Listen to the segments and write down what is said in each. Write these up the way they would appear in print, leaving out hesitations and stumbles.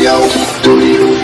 Audio Studio.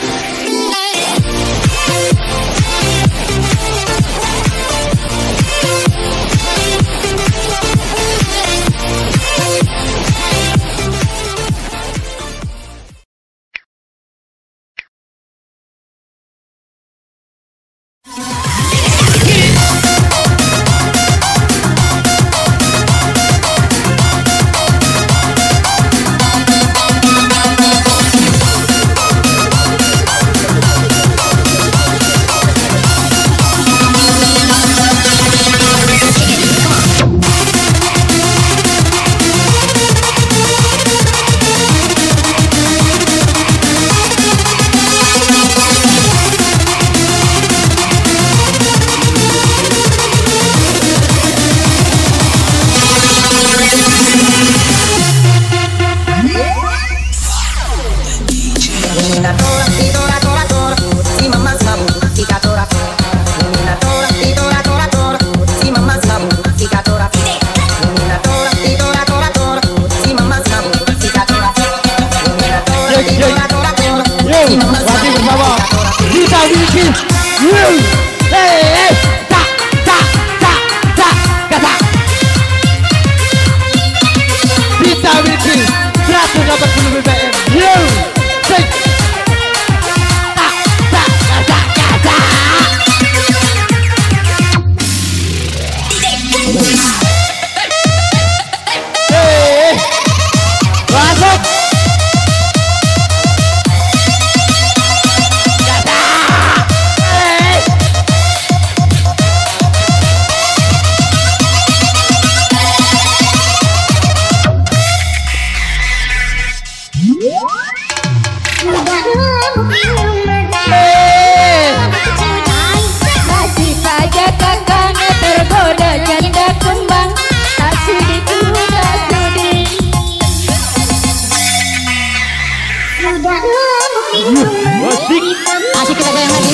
Asik kita goyang lagi.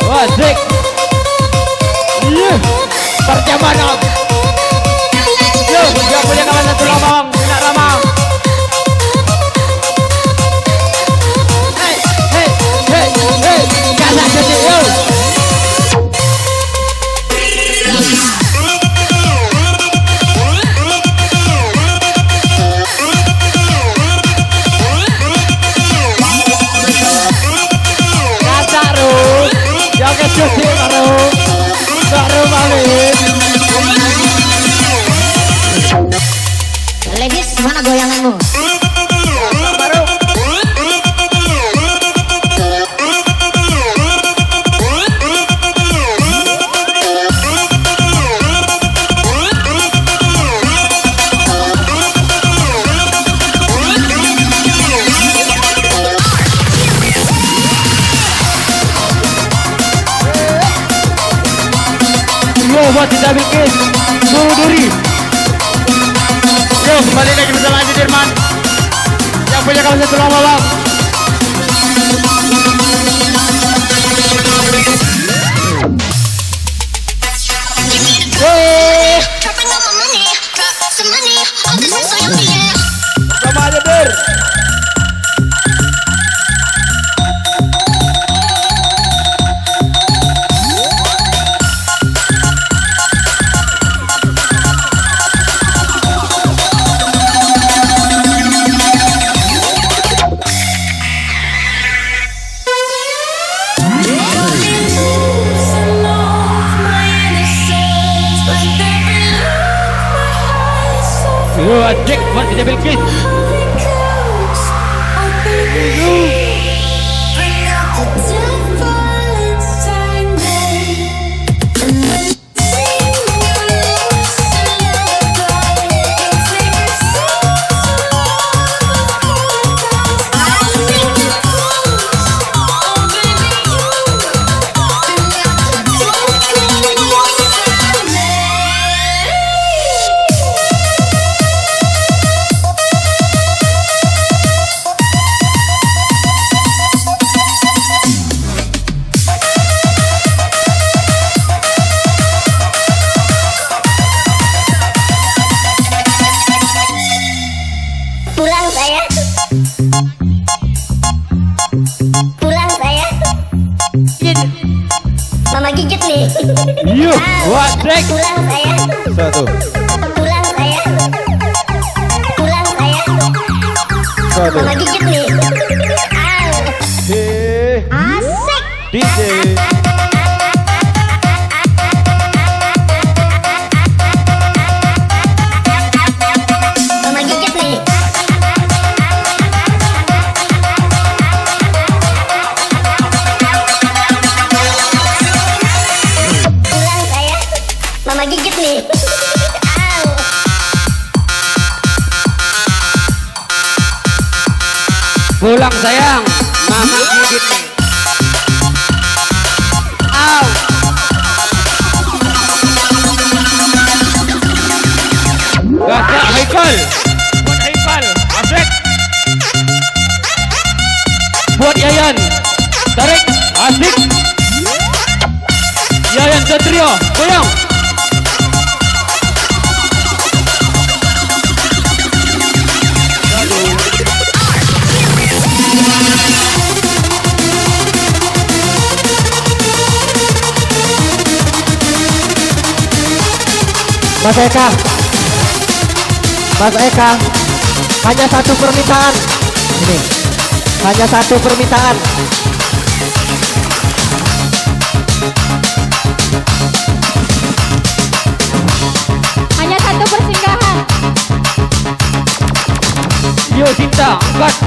Asik. Perjalanan. Yo, dia punya kawan satu lambang, tidak ramah. Hey, hey, hey, hey, gasak jadi yo. Jangan cuci baru balik. Ladies, mana goyanganmu? Baru. Buat tidak bikin buru duri. Yo, kembali lagi bersama Haji Dirman yang punya kawan satu lama bang. Sama aja Dir. Yo, Jack, buat kita belkis. Pulang saya. nih. Yuk, wadek. Pulang saya. Satu. Pulang saya. Pulang saya. Satu. Mama gigit nih. Asik. DJ. Mama gigit nih. Pulang saya. Mama gigit nih. Pulang sayang, mama gigit nih. Au. Gagak Haikal. Buat Haikal, asik. Buat Yayan, tarik, asik. Yayan Satrio, goyang. Mas Eka, Mas Eka, hanya satu permintaan. Ini, hanya satu permintaan. Hanya satu persinggahan. Yo Cinta, angkat.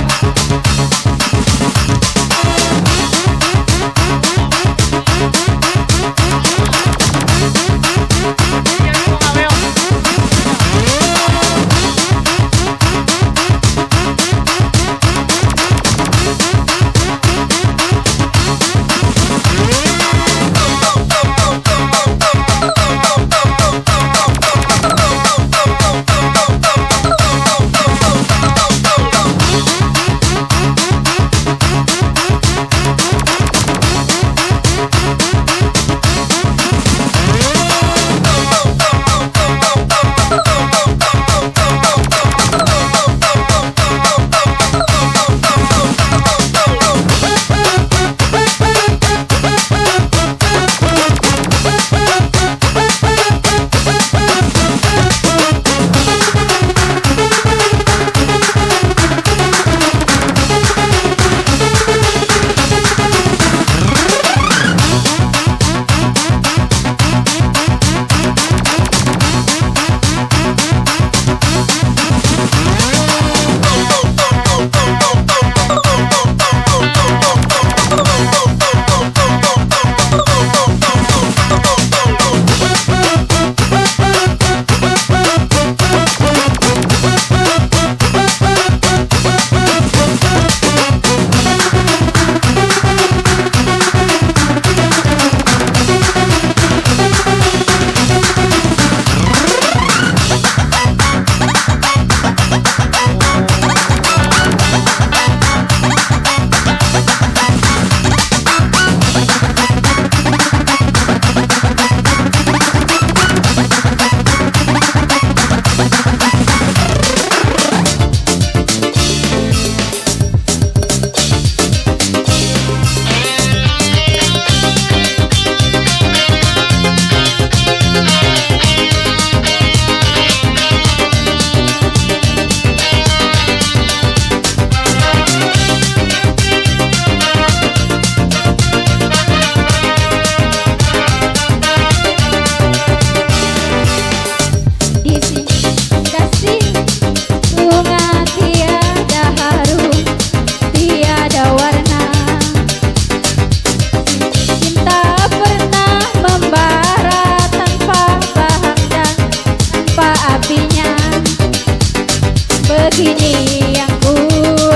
Begini yang ku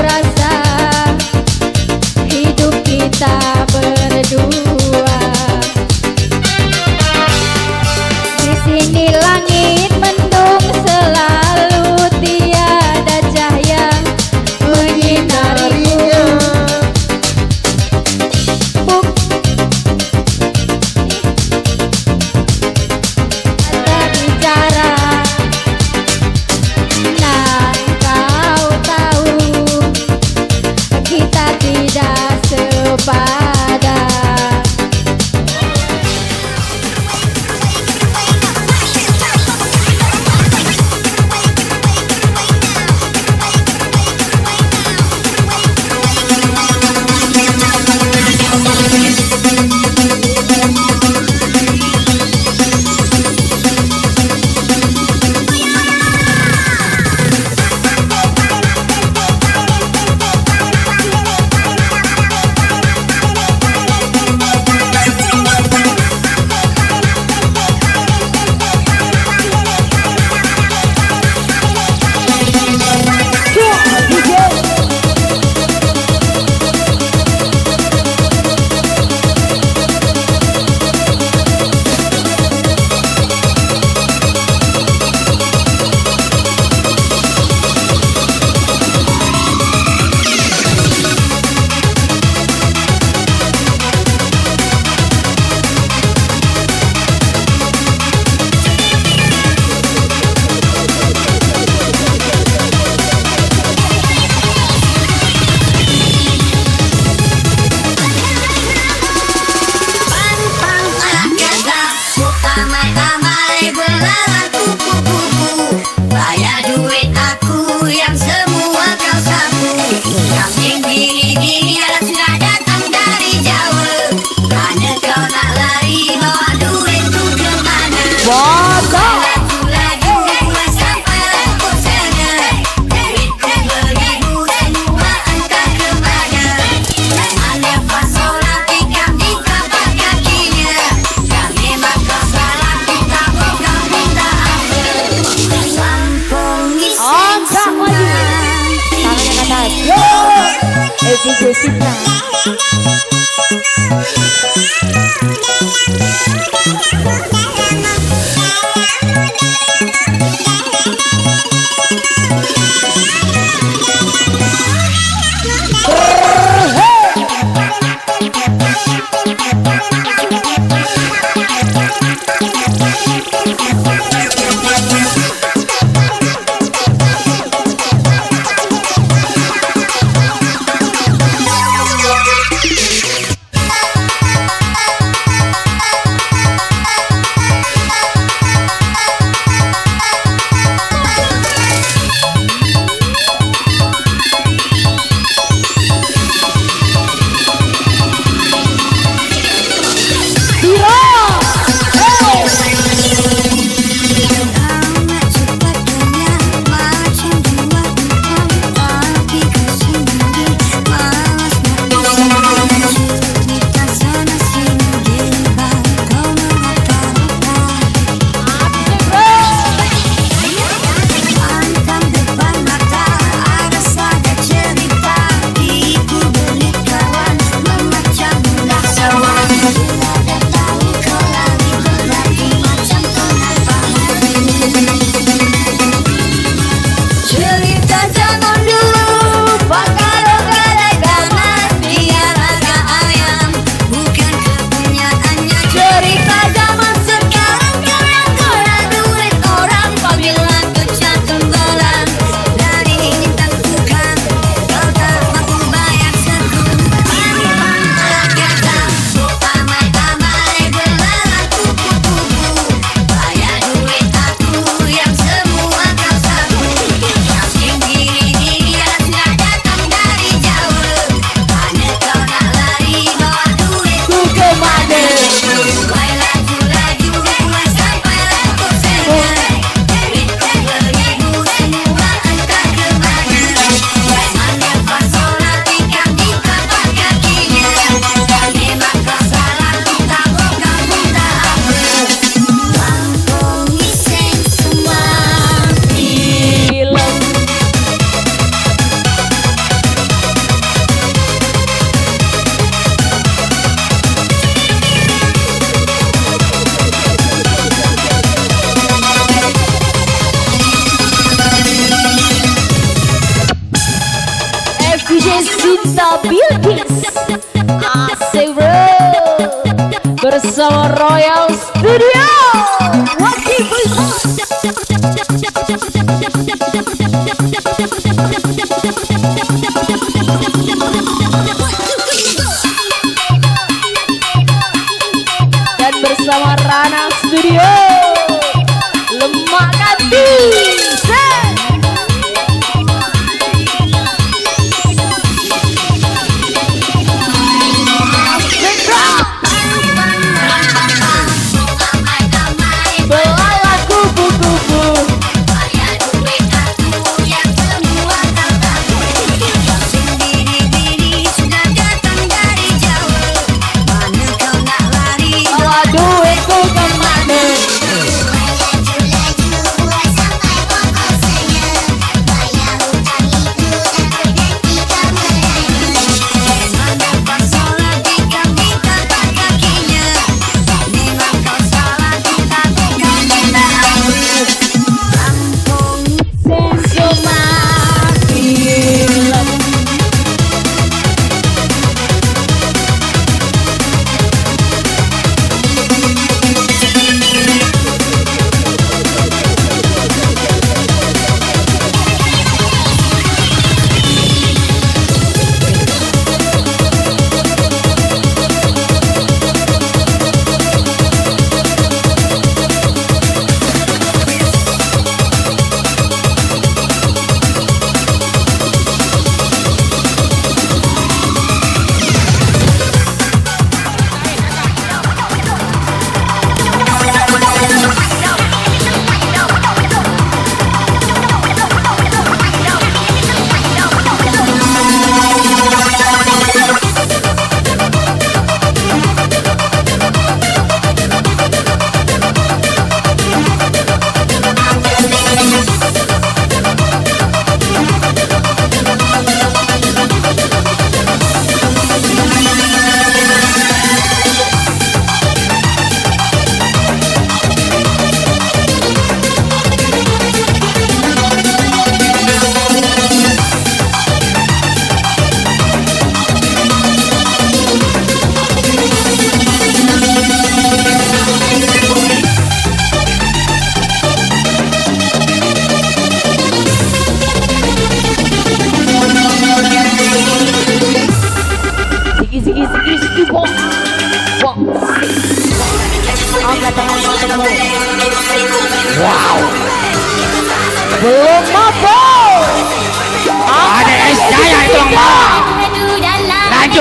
rasa, hidup kita berdua. Di sini langit mendung selalu, tiada cahaya menyinariku. Kata bicara, nah kau tahu DJ Citra. Bersama Royal Studio. Dan bersama Rana Studio. Lemak Kanti.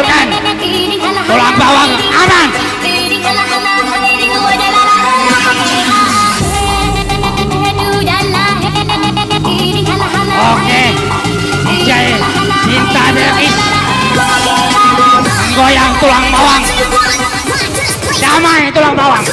hancurkan. Tulang bawang aman. Oke, DJ Cinta Delkis menggoyang tulang bawang. Damai tulang bawang.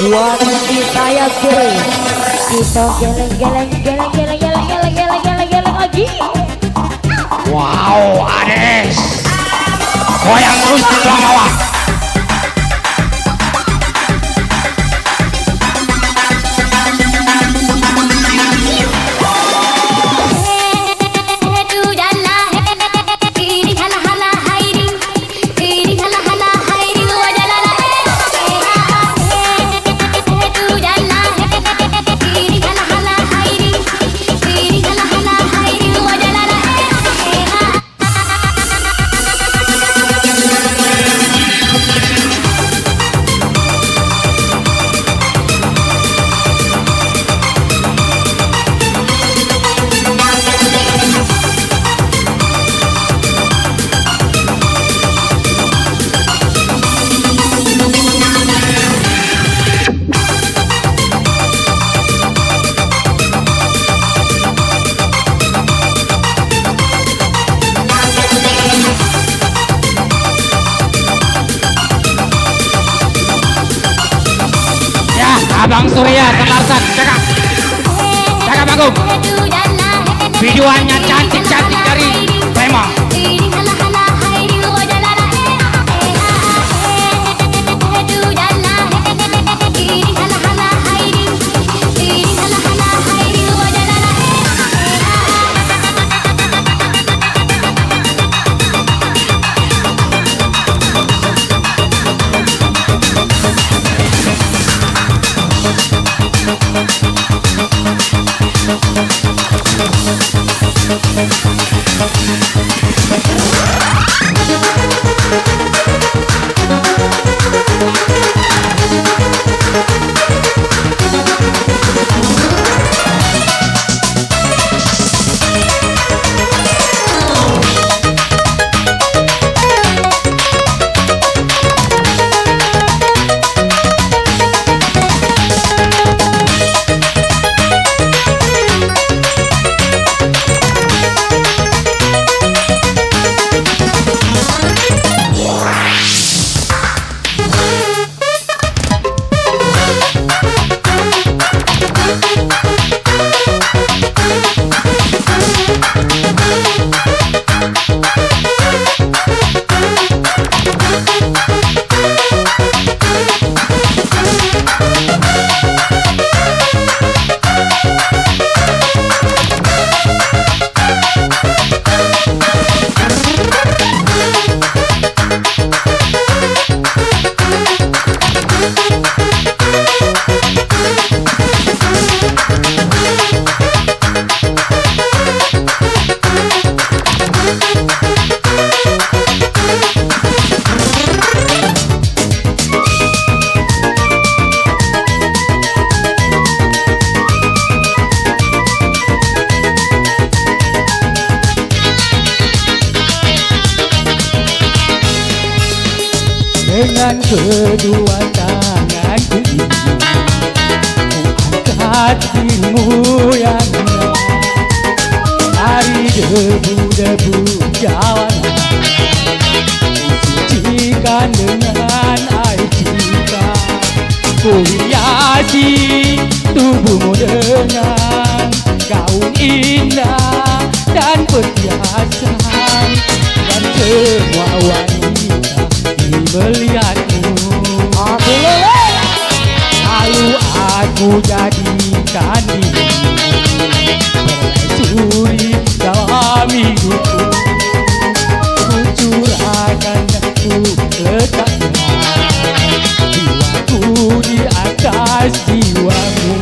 Buat kita ya kiri, kita geleng lagi. Wow, Ades. Goyang terus di tulang bawang. Abang Surya Semarsan, cakap Agung. Videoannya cantik-cantik dari Palembang. Dengan kedua tanganku ini ku angkat dirimu yang indah dari debu-debu jalanan, sucikan dengan air cinta. Ku hiasi tubuhmu dengan gaun indah dan perhiasan, dan semua wanita melihatmu. Lalu aku jadikan dirimu permaisuri dalam hidupku. Ku curahkan dan ku letakkan jiwaku di atas jiwamu.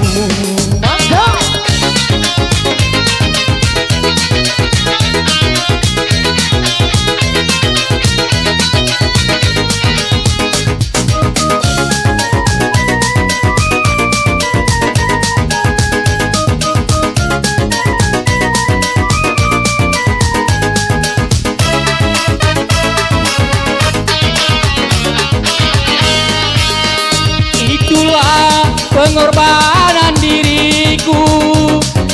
Pengorbanan diriku,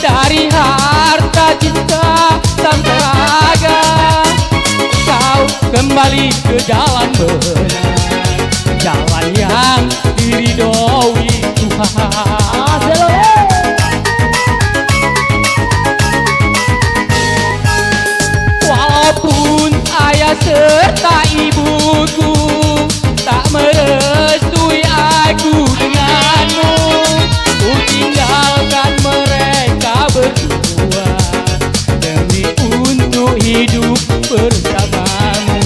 dari harta cinta sampai raga. Kau kembali ke jalan benar, jalan yang diridhoi Tuhan. Walaupun ayah serta ibuku tak merestui aku denganmu, ku tinggalkan mereka berdua demi untuk hidup bersamamu.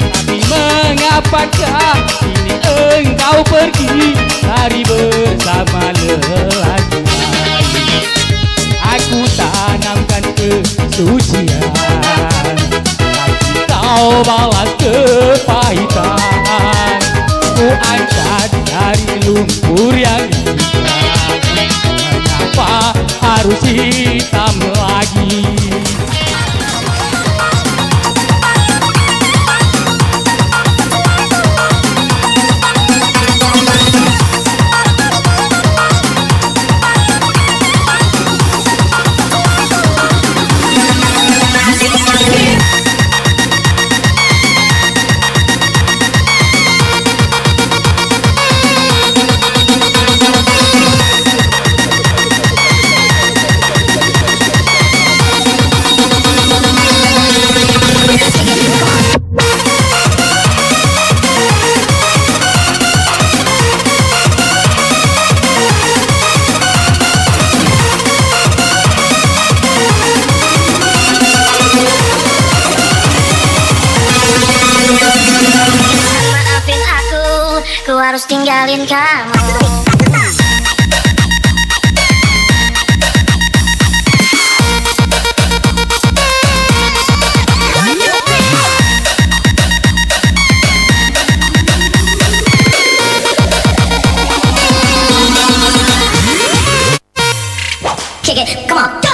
Tapi mengapakah kini engkau pergi lari bersama lelaki lain? Aku tanamkan kesucian, tapi kau balas kepahitan. Ku angkat dari lumpur yang hitam, mengapa harus hitam lagi? Ku harus tinggalin kamu. Kick it, come on, go!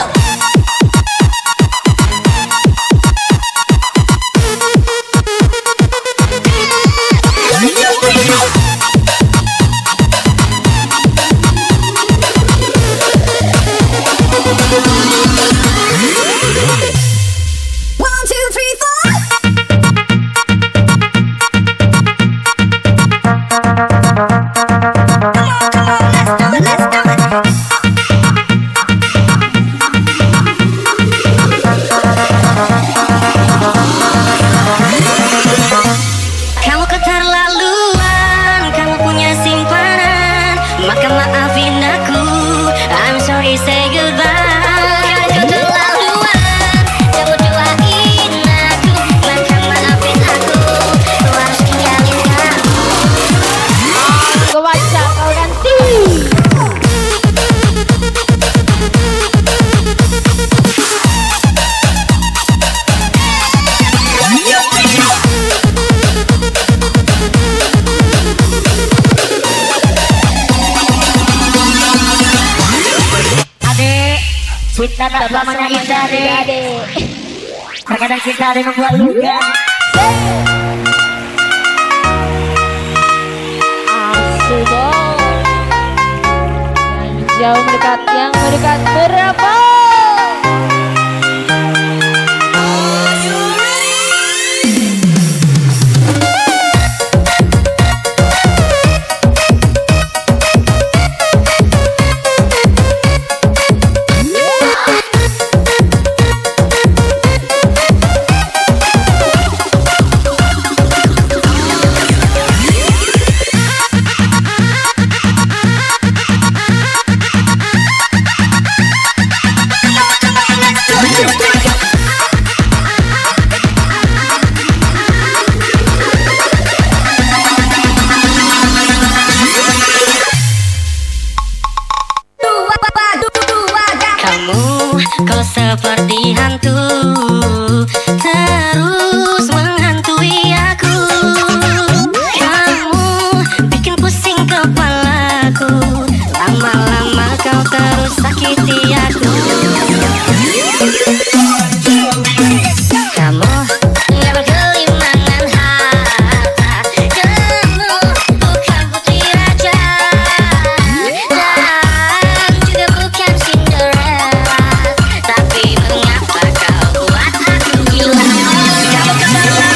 Cinta tak selamanya indah deh. Terkadang cinta ada membuat luka. Jauh mendekat, yang mendekat berapa? Kau seperti hantu, terus menghantui aku. Kamu bikin pusing kepalaku, lama-lama kau terus sakiti aku. Kamu nggak berkelimangan harta, kamu bukan putri raja, dan juga bukan Cinderella. Tapi mengapa kau buat aku gila? Kamu keterlaluan.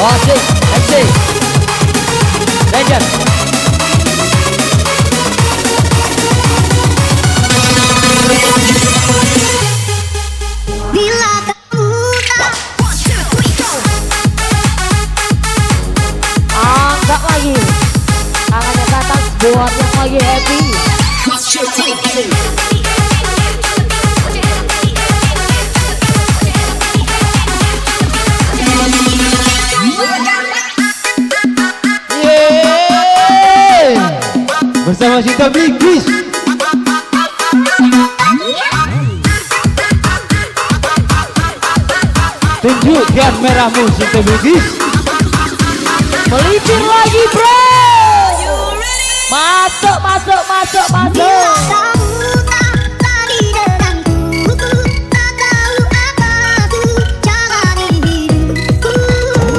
Oasis MC Ranger. Bila kamu tak Angkat lagi. Tangannya ke atas buat yang lagi happy. Bersama Cinta Bigis. Tunjukkan merahmu Cinta Bigis. Melicin lagi bro. Masuk, masuk, masuk, masuk. kamu tak lagi denganku, tak tahu apa ku jalani hidupku.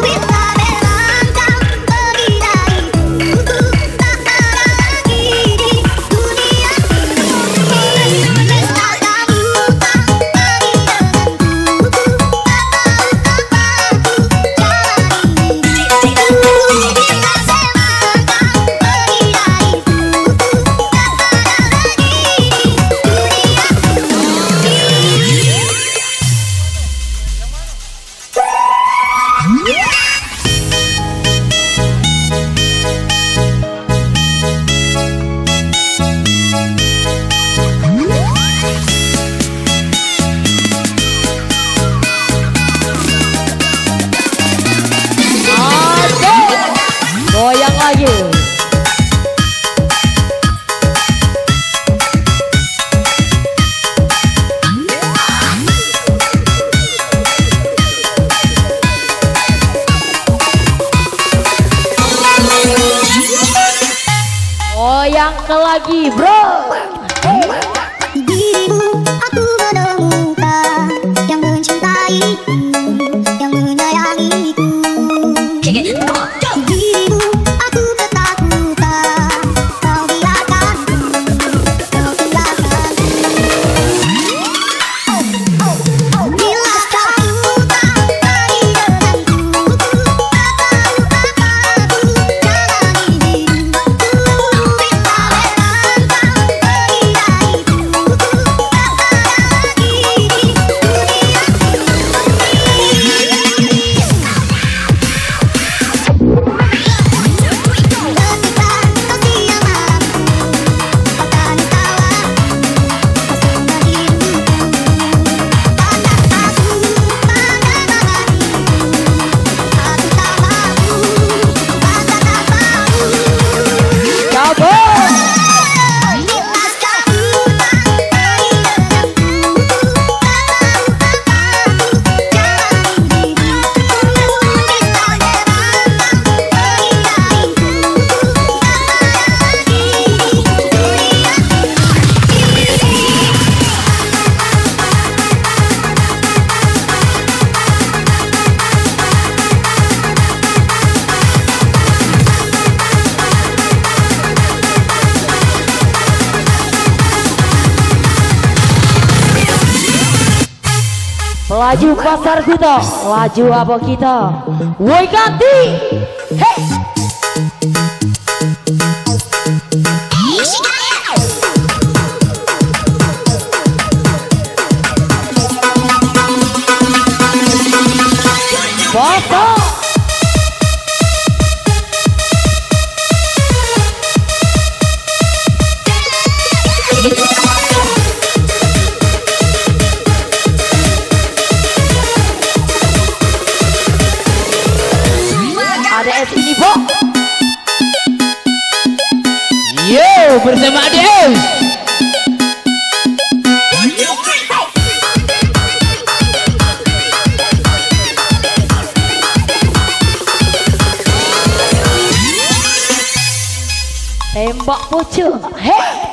Bila melangkah pergi dariku, tak ada lagi di dunia ini. Bila kamu tak lagi denganku, tak tahu apa ku jalani hidupku. Bila melangkah pergi dariku. Goyang lagi. Goyang ke lagi bro. Dirimu aku menemukan yang mencintaiku, yang menyayangiku. Dirimu aku ketakutan, kau biarkanku, kau tinggalkanku. Bila kamu tak lagi denganku, tak tahu apa ku jalani hidupku. Bila melangkah pergi dariku, tak ada lagi di dunia Laju pasar kita, laju apa kita? Woi ganti. Hey. Foto. Ada es ini, Bo. Yo, bersama Adeus. Tembak pucuk. Hey.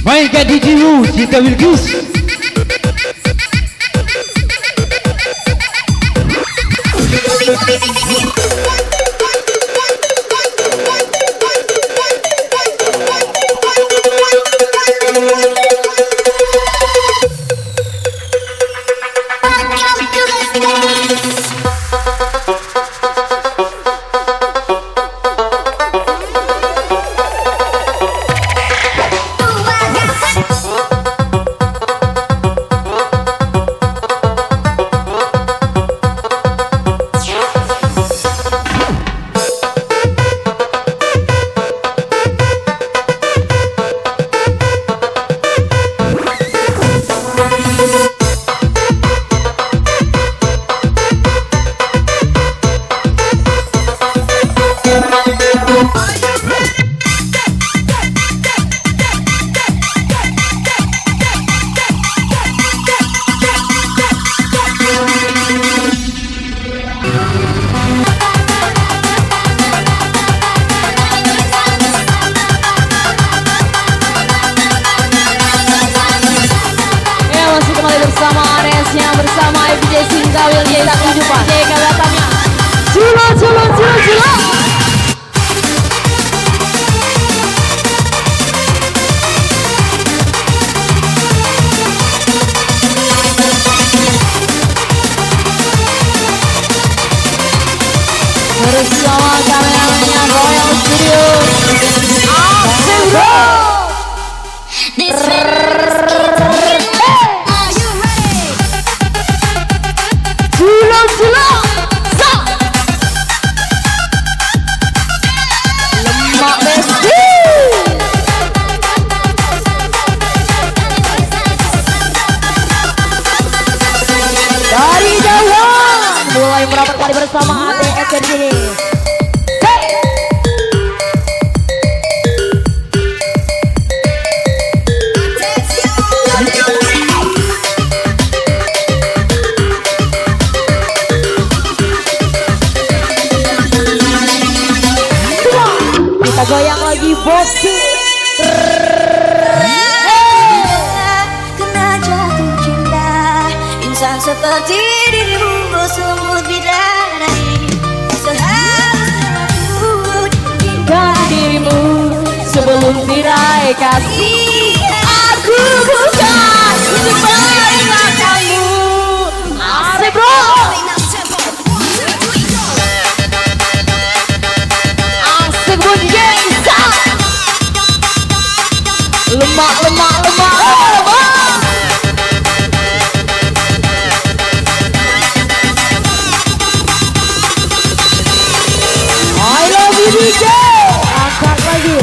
Mainkan DJU Jika Wilkis. Bersama Anesnya, bersama FJ Singkawil di kehidupan kelihatannya Julo. Bersama kameramennya Royal Studio. Asik bro. Julo, lemak besti. Dari Jawa mulai merapat kali bersama ATS di sini. Kita goyang lagi bosku. Kena jatuh cinta, insan seperti dirimu sungguh bidadari. Seharusnya aku Dan dirimu sebelum tirai kasih. Aku bukan sebaik kamu. Asik bro. Asik bunyi. Lemak. I love you DJ. Angkat lagi.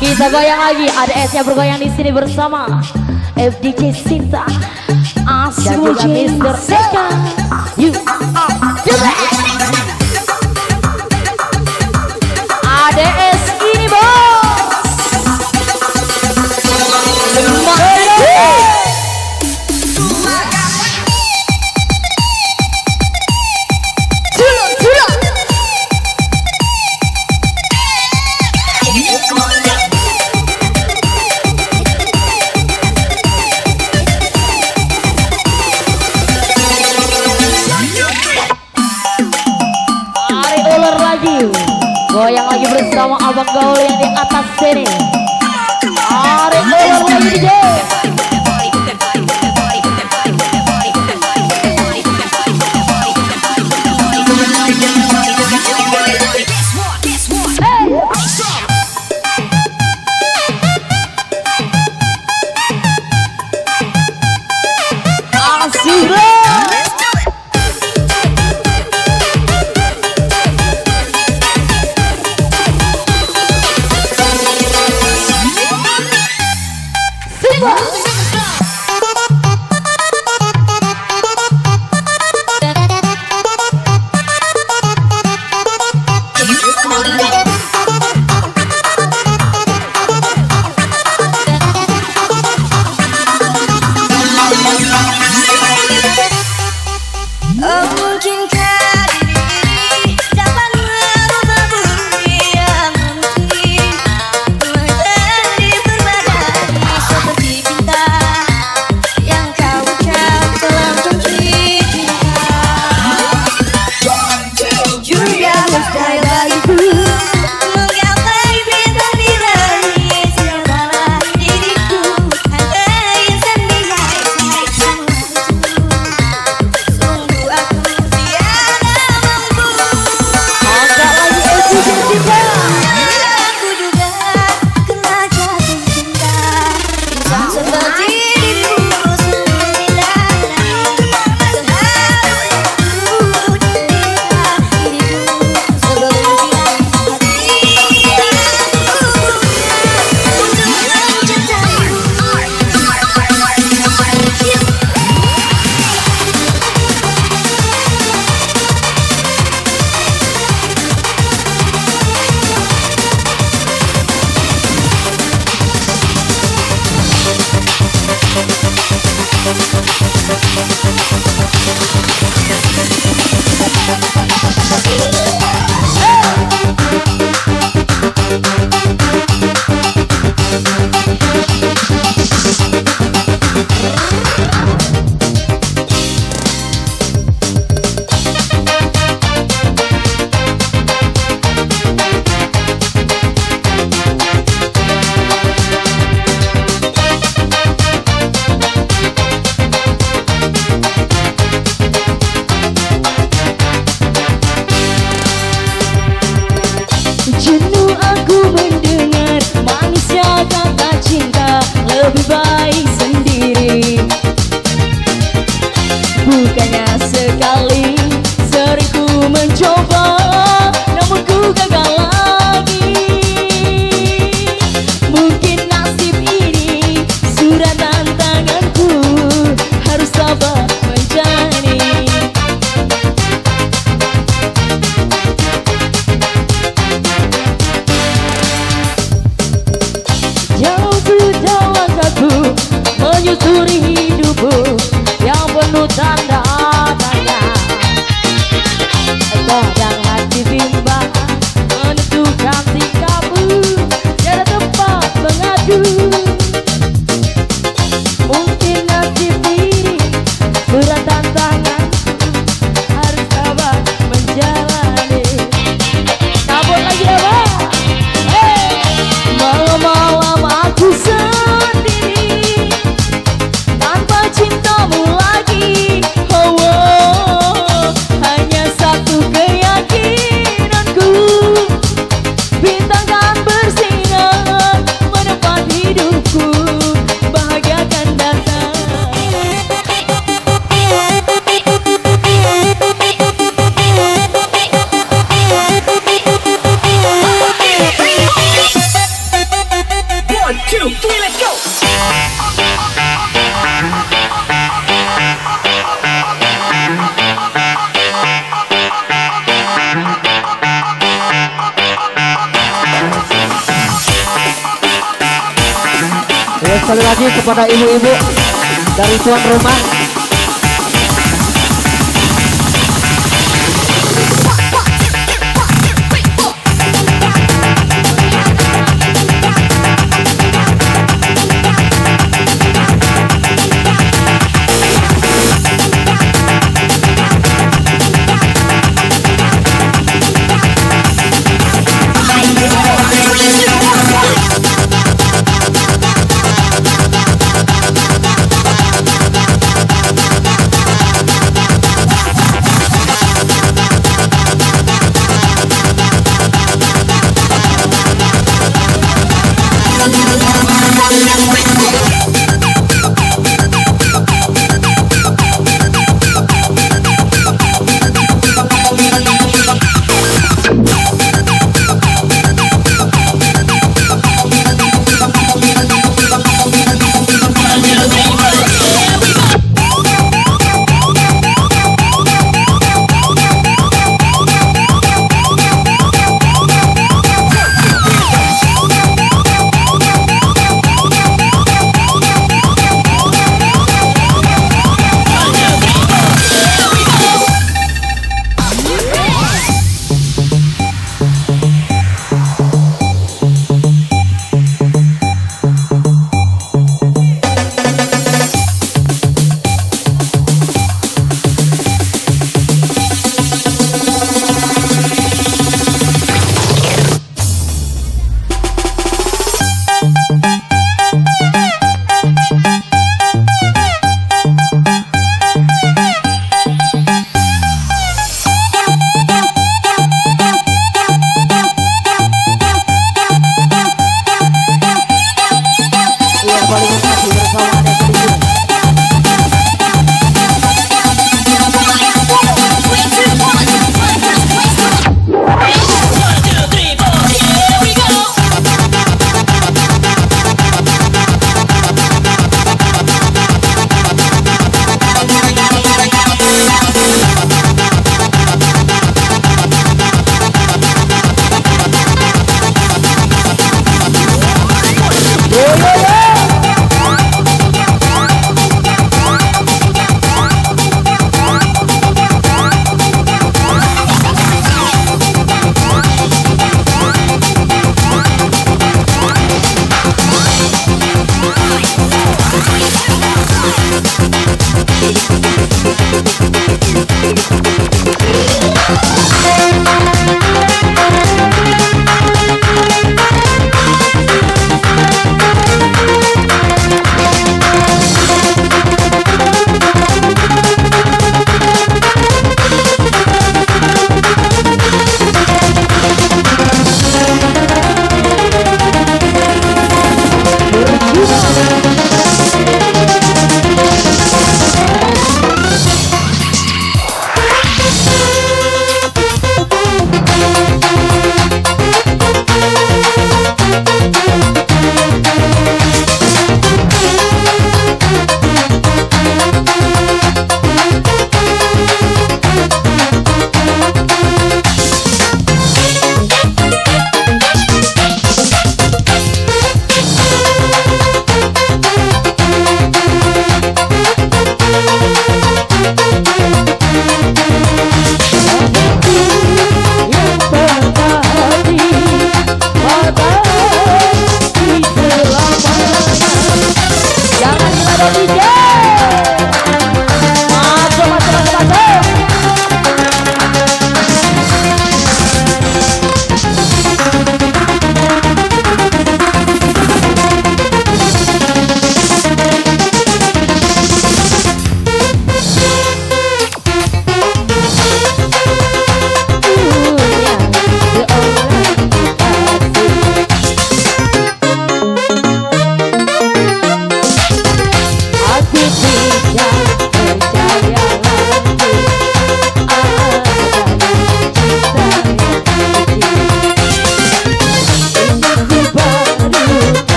Kita goyang lagi, ada S-nya bergoyang di sini bersama FDJ Sinta, Asik juga Mr. Eka. You are the best. ADS ini bos. Goyang lagi bersama abang gaul yang di atas sini. Arek ular lagi DJ. Asik bro. Jenuh aku mendengar manisnya kata cinta, lebih baik sendiri. Bukannya sekali sering ku mencoba, namun ku gagal lagi. Mungkin nasib ini surat tantanganku, harus sabar menjalani. Jauh sudah langkahku menyusuri hidupku yang penuh tanda tanya. Kadang hati bimbang menentukan sikapmu, tiada tempat mengadu. Mungkin nasib diri berat tantangan, harus sabar menjalani. Kabut lagi apa? Malam-malam aku sendiri tanpa cintamu lagi. Oh let's go. Ya, sekali lagi kepada ibu-ibu dari tuan rumah.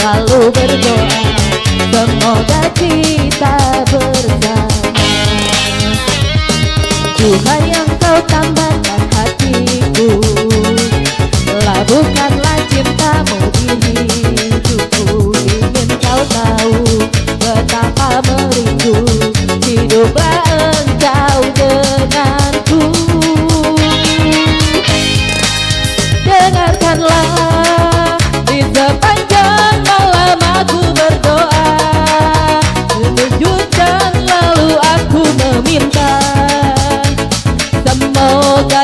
selalu berdoa semoga kita bersama. Tuhan yang kau tambahkan hatiku, labuhkanlah cintamu di hidupku. Ingin kau tahu betapa merindu hiduplah engkau denganku. Dengarkanlah di sepanjang malam aku berdoa, sujud dan lalu aku meminta semoga